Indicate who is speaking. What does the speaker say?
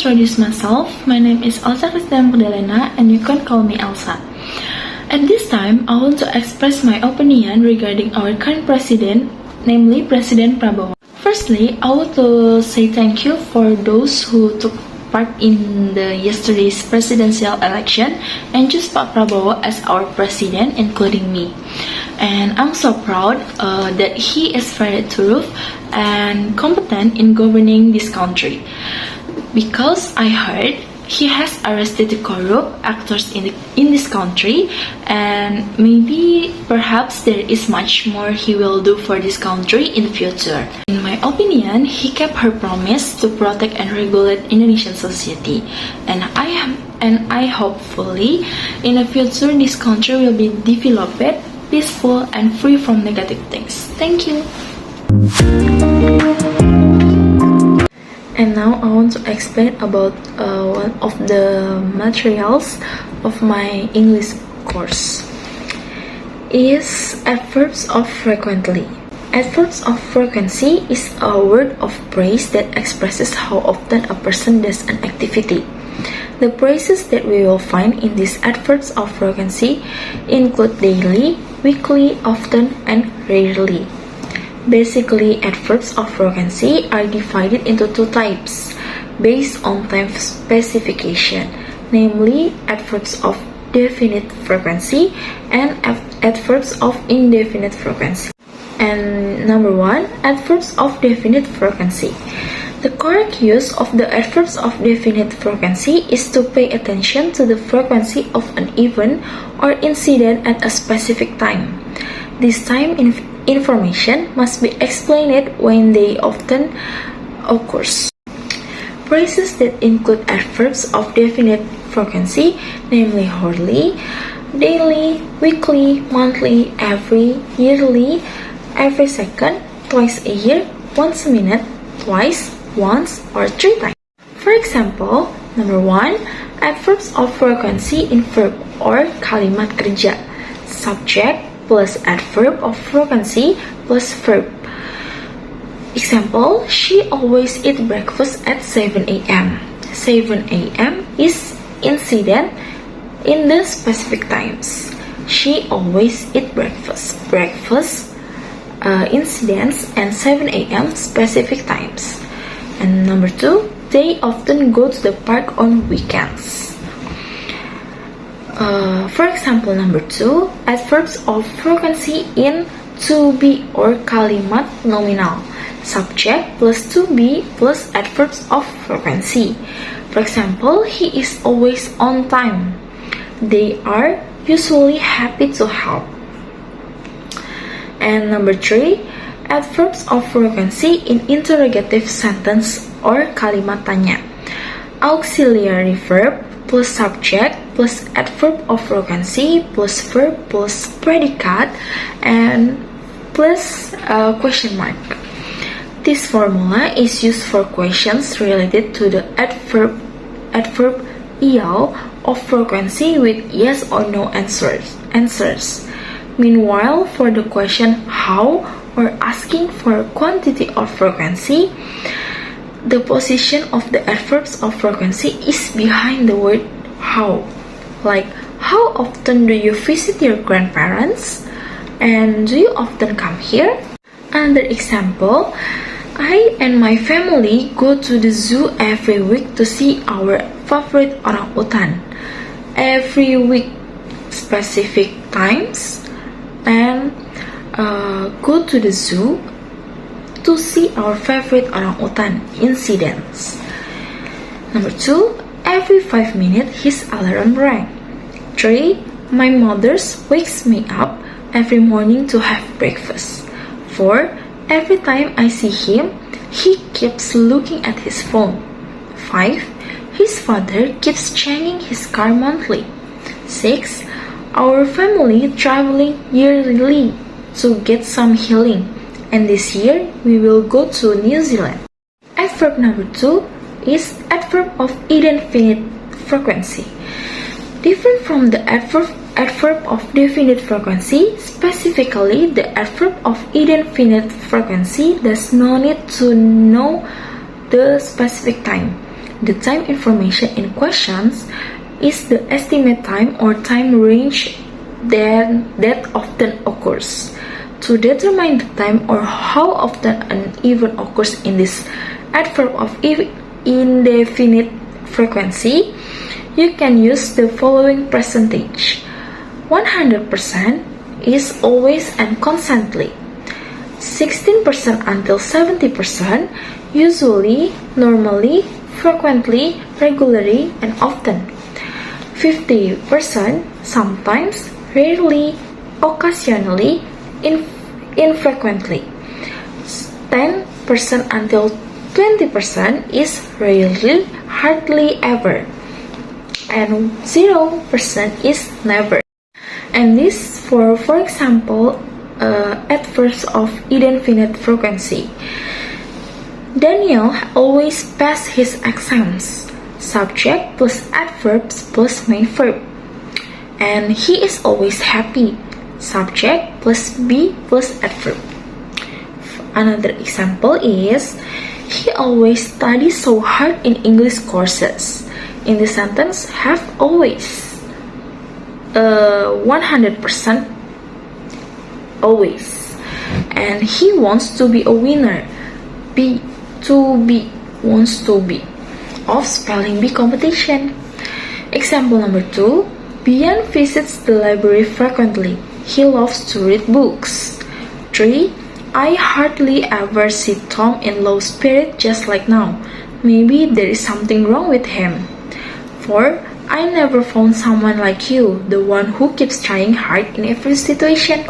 Speaker 1: introduce myself. My name is Elsa and you can call me Elsa. At this time, I want to express my opinion regarding our current president, namely President Prabowo. Firstly, I want to say thank you for those who took part in the yesterday's presidential election and choose Pak Prabowo as our president, including me. And I'm so proud that he is very thorough and competent in governing this country. Because I heard he has arrested the corrupt actors in this country, and perhaps there is much more he will do for this country in the future. In my opinion, he kept her promise to protect and regulate Indonesian society, and I hopefully in the future this country will be developed, peaceful, and free from negative things. Thank you. And now I want to explain about one of the materials of my English course. Is adverbs of frequently. Adverbs of frequency is a word of praise that expresses how often a person does an activity. The phrases that we will find in these adverbs of frequency include daily, weekly, often, and rarely. Basically, adverbs of frequency are divided into two types based on time specification, namely adverbs of definite frequency and adverbs of indefinite frequency. And number one, adverbs of definite frequency. The correct use of the adverbs of definite frequency is to pay attention to the frequency of an event or incident at a specific time. This time information must be explained when they often occurs. Phrases that include adverbs of definite frequency, namely hourly, daily, weekly, monthly, every, yearly, every second, twice a year, once a minute, twice, once, or 3 times. For example, number 1, adverbs of frequency in verb or kalimat kerja. Subject plus adverb of frequency plus verb. Example, she always eat breakfast at 7 a.m. 7 a.m. is incident in the specific times. She always eat breakfast. Breakfast incidents and 7 a.m. specific times. And number 2, they often go to the park on weekends. For example, number 2, adverbs of frequency in to be or kalimat nominal. Subject plus to be plus adverbs of frequency. For example, he is always on time. They are usually happy to help. And number 3, adverbs of frequency in interrogative sentence or kalimat tanya. Auxiliary verb plus subject plus adverb of frequency plus verb plus predicate and plus question mark. This formula is used for questions related to the adverb of frequency with yes or no answers. Meanwhile, for the question how or asking for quantity of frequency, the position of the adverbs of frequency is behind the word how. Like, how often do you visit your grandparents? And do you often come here? Another example, I and my family go to the zoo every week to see our favorite orangutan. Every week, specific times, and go to the zoo to see our favorite orangutan incidents. Number 2, every 5 minutes his alarm rang. 3, my mother wakes me up every morning to have breakfast. 4, every time I see him, he keeps looking at his phone. 5, his father keeps changing his car monthly. 6, our family traveling yearly to get some healing, and this year we will go to New Zealand. Adverb number 2 is adverb of indefinite frequency. Different from the adverb of definite frequency, specifically the adverb of indefinite frequency does not need to know the specific time. The time information in questions is the estimate time or time range that often occurs. To determine the time or how often an event occurs in this adverb of indefinite frequency, you can use the following percentage. 100% is always and constantly. 16% until 70%, usually, normally, frequently, regularly, and often. 50%, sometimes, rarely, occasionally, infrequently. 10% until 20% is rarely, hardly ever. And 0% is never. And this for example, adverbs of indefinite frequency. Daniel always passed his exams. Subject plus adverbs plus main verb. And he is always happy. Subject plus be plus adverb. Another example is, he always studies so hard in English courses. In the sentence, have always. 100% always. And he wants to be a winner. Wants to be of spelling bee competition. Example number 2. Bian visits the library frequently. He loves to read books. 3. I hardly ever see Tom in low spirit just like now. Maybe there is something wrong with him. 4. I never found someone like you, the one who keeps trying hard in every situation.